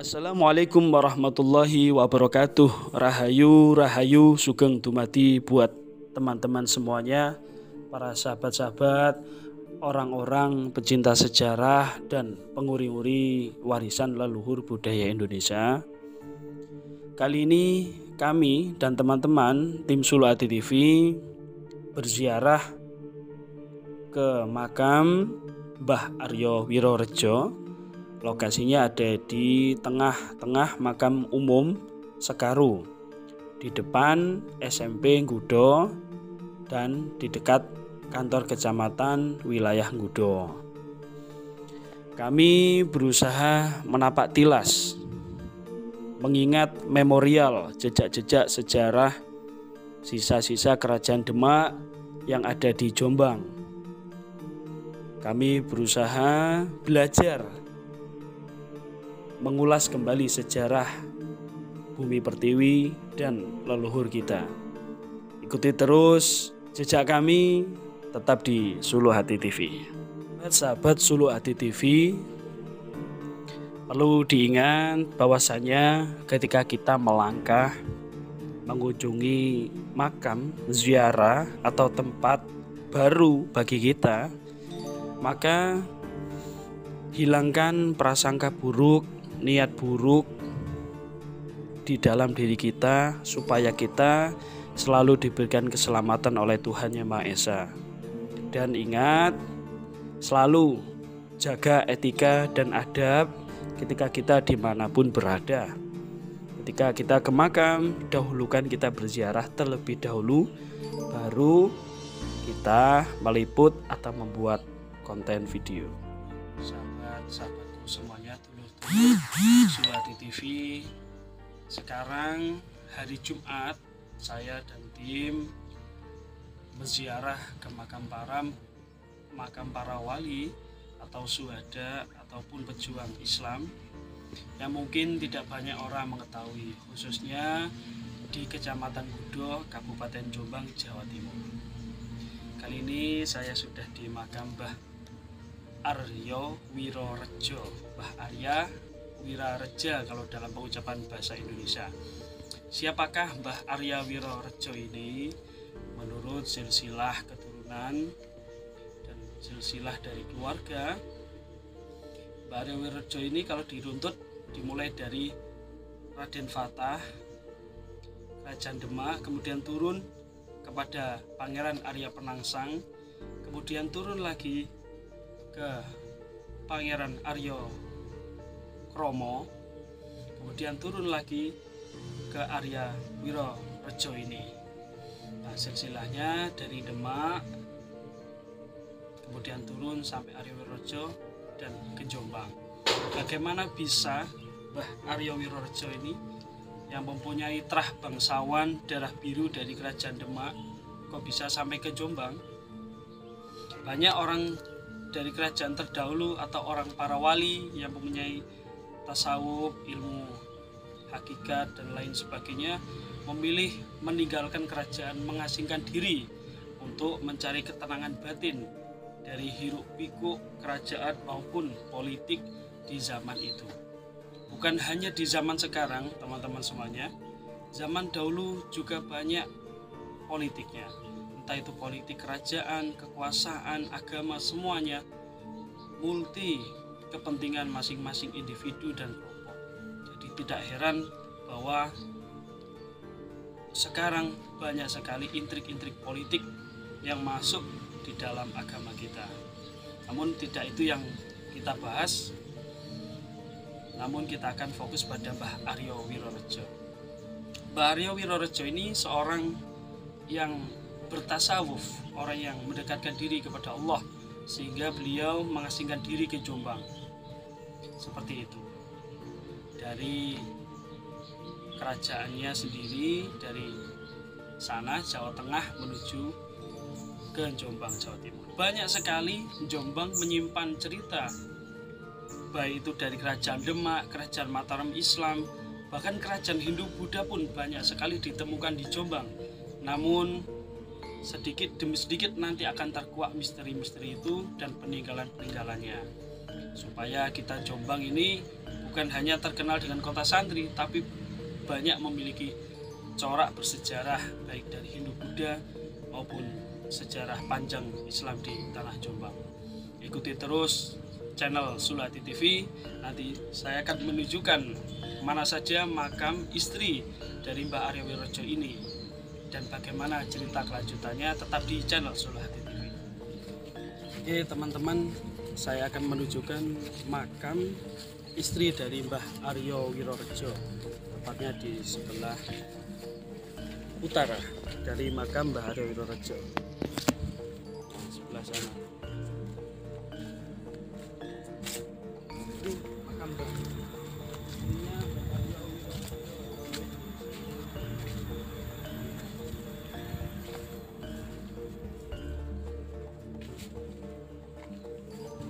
Assalamualaikum warahmatullahi wabarakatuh. Rahayu, rahayu, sugeng dumadi buat teman-teman semuanya, para sahabat-sahabat, orang-orang pecinta sejarah dan penguri-uri warisan leluhur budaya Indonesia. Kali ini kami dan teman-teman tim Sulu Hati TV berziarah ke makam Mbah Aryo Wirorejo. Lokasinya ada di tengah-tengah makam umum Sekaru, di depan SMP Nggudo dan di dekat kantor kecamatan wilayah Nggudo. Kami berusaha menapak tilas, mengingat memorial jejak-jejak sejarah sisa-sisa kerajaan Demak yang ada di Jombang. Kami berusaha belajar mengulas kembali sejarah Bumi Pertiwi dan leluhur kita. Ikuti terus jejak kami tetap di Sulu Hati TV. Sahabat Sulu Hati TV, perlu diingat bahwasanya ketika kita melangkah mengunjungi makam, ziarah atau tempat baru bagi kita, maka hilangkan prasangka buruk, niat buruk di dalam diri kita, supaya kita selalu diberikan keselamatan oleh Tuhan Yang Maha Esa. Dan ingat, selalu jaga etika dan adab ketika kita dimanapun berada. Ketika kita ke makam, dahulukan kita berziarah terlebih dahulu, baru kita meliput atau membuat konten video. Sahabat-sahabatku semuanya, Sulu Hati TV, sekarang hari Jumat saya dan tim berziarah ke makam para wali atau syuhada ataupun pejuang Islam yang mungkin tidak banyak orang mengetahui, khususnya di Kecamatan Nggudo, Kabupaten Jombang, Jawa Timur. Kali ini saya sudah di makam Mbah Aryo Wirorejo, Mbah Arya Wirareja kalau dalam pengucapan bahasa Indonesia. Siapakah Mbah Arya Wirorejo ini? Menurut silsilah keturunan dan silsilah dari keluarga, Mbah Arya Wirorejo ini kalau diruntut dimulai dari Raden Fatah, Kerajaan Demak, kemudian turun kepada Pangeran Arya Penangsang, kemudian turun lagi ke Pangeran Aryo Kromo, kemudian turun lagi ke Arya Wirorejo ini. Nah, silsilahnya dari Demak, kemudian turun sampai Arya Wirorejo dan ke Jombang. Bagaimana bisa Mbah Aryo Wirorejo ini yang mempunyai terah bangsawan darah biru dari Kerajaan Demak kok bisa sampai ke Jombang? Banyak orang dari kerajaan terdahulu atau orang para wali yang mempunyai tasawuf, ilmu hakikat dan lain sebagainya memilih meninggalkan kerajaan, mengasingkan diri untuk mencari ketenangan batin dari hiruk pikuk kerajaan maupun politik di zaman itu. Bukan hanya di zaman sekarang, teman-teman semuanya, zaman dahulu juga banyak politiknya. Entah itu politik kerajaan, kekuasaan, agama, semuanya multi kepentingan masing-masing individu dan kelompok. Jadi tidak heran bahwa sekarang banyak sekali intrik-intrik politik yang masuk di dalam agama kita. Namun tidak itu yang kita bahas, namun kita akan fokus pada Mbah Aryo Wirorejo. Mbah Aryo Wirorejo ini seorang yang bertasawuf, orang yang mendekatkan diri kepada Allah, sehingga beliau mengasingkan diri ke Jombang. Seperti itu. Dari kerajaannya sendiri, dari sana Jawa Tengah menuju ke Jombang, Jawa Timur. Banyak sekali Jombang menyimpan cerita, baik itu dari Kerajaan Demak, Kerajaan Mataram Islam, bahkan kerajaan Hindu Buddha pun banyak sekali ditemukan di Jombang. Namun sedikit demi sedikit nanti akan terkuak misteri-misteri itu dan peninggalan-peninggalannya, supaya kita Jombang ini bukan hanya terkenal dengan kota santri, tapi banyak memiliki corak bersejarah baik dari Hindu-Buddha maupun sejarah panjang Islam di tanah Jombang. Ikuti terus channel Sulhati TV, nanti saya akan menunjukkan mana saja makam istri dari Mbah Aryo Wirojo ini dan bagaimana cerita kelanjutannya, tetap di channel Sulhati TV. Oke teman-teman, saya akan menunjukkan makam istri dari Mbah Aryo Wirojo, tepatnya di sebelah utara dari makam Mbah Aryo Wirojo, sebelah sana. Ini makam Mbah.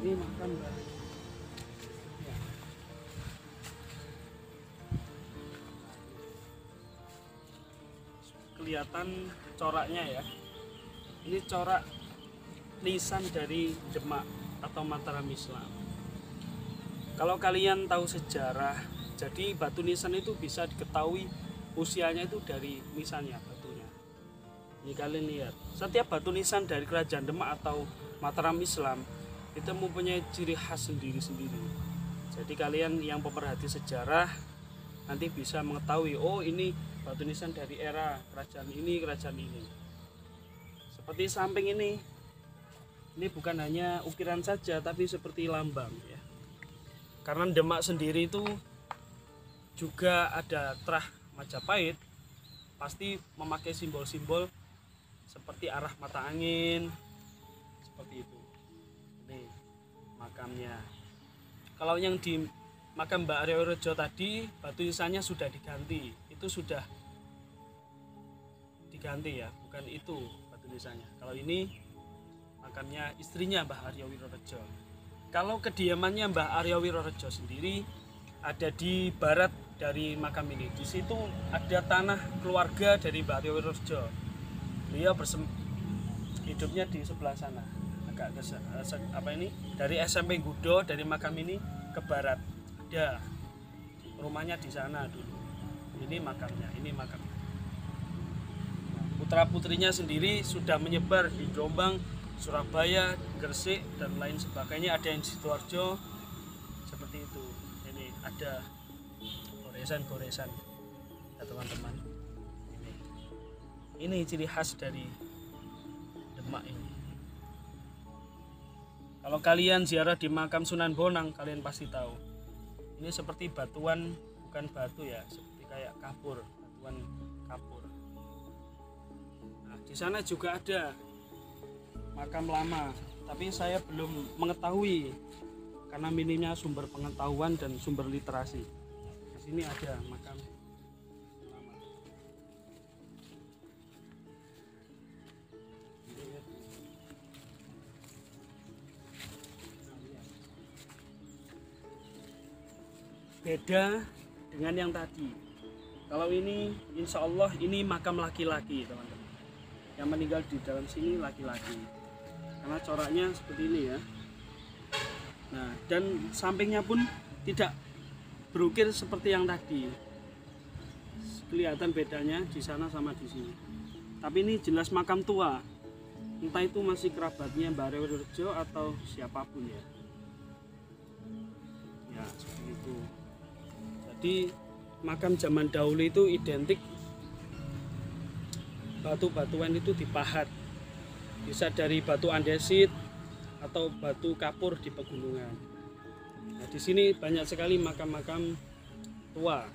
Ini makam Mbah. Ya. Kelihatan coraknya ya. Ini corak nisan dari Demak atau Mataram Islam. Kalau kalian tahu sejarah, jadi batu nisan itu bisa diketahui usianya itu dari nisannya, batunya. Ini kalian lihat, setiap batu nisan dari kerajaan Demak atau Mataram Islam itu mempunyai ciri khas sendiri-sendiri. Jadi kalian yang pemerhati sejarah nanti bisa mengetahui, oh ini batu nisan dari era kerajaan ini, kerajaan ini. Seperti samping ini bukan hanya ukiran saja, tapi seperti lambang ya. Karena Demak sendiri itu juga ada Trah Majapahit, pasti memakai simbol-simbol seperti arah mata angin, seperti itu. Ini makamnya. Kalau yang di makam Mbah Aryo Wirojo tadi, batu nisannya sudah diganti. Itu sudah diganti ya, bukan itu batu nisannya. Kalau ini makamnya istrinya Mbah Aryo Wirojo. Kalau kediamannya Mbah Aryo Wirojo sendiri ada di barat dari makam ini. Di situ ada tanah keluarga dari Mbah Aryo Wirojo. Beliau hidupnya di sebelah sana. Agak dari SMP Gudo, dari makam ini ke barat ada rumahnya di sana dulu. Ini makamnya, ini makamnya. Putra putrinya sendiri sudah menyebar di Jombang, Surabaya, Gresik dan lain sebagainya. Ada yang di Sidoarjo, seperti itu. Ini ada goresan-goresan ya teman-teman. Ini ciri khas dari Demak ini. Kalau kalian ziarah di makam Sunan Bonang, kalian pasti tahu. Ini seperti batuan, bukan batu ya, seperti kayak kapur, batuan kapur. Nah, di sana juga ada makam lama, tapi saya belum mengetahui karena minimnya sumber pengetahuan dan sumber literasi. Di sini ada makam lama. Beda dengan yang tadi. Kalau ini insya Allah ini makam laki-laki teman-teman. Yang meninggal di dalam sini laki-laki. Karena coraknya seperti ini ya. Nah, dan sampingnya pun tidak berukir seperti yang tadi. Kelihatan bedanya di sana sama di sini. Tapi ini jelas makam tua. Entah itu masih kerabatnya Mbah Aryo Wirojo atau siapapun ya. Ya, seperti itu. Jadi makam zaman dahulu itu identik batu-batuan itu dipahat, bisa dari batu andesit atau batu kapur di pegunungan. Nah, di sini banyak sekali makam-makam tua.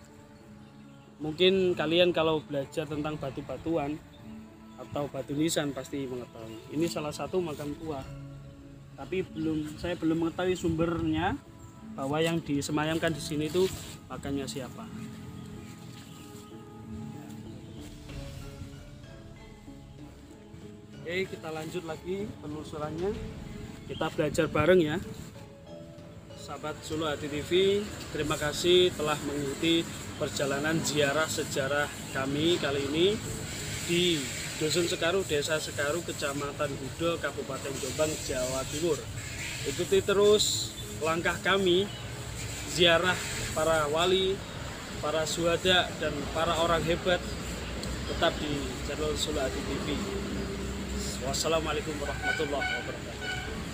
Mungkin kalian kalau belajar tentang batu-batuan atau batu nisan pasti mengetahui. Ini salah satu makam tua. Tapi saya belum mengetahui sumbernya, bahwa yang disemayamkan di sini itu makamnya siapa. Oke, kita lanjut lagi penelusurannya. Kita belajar bareng ya. Sahabat Sulhati TV, terima kasih telah mengikuti perjalanan ziarah sejarah kami kali ini di Dusun Sekaru, Desa Sekaru, Kecamatan Gudo, Kabupaten Jombang, Jawa Timur. Ikuti terus langkah kami ziarah para wali, para syuhada, dan para orang hebat tetap di channel Suluhati TV. Wassalamualaikum warahmatullahi wabarakatuh.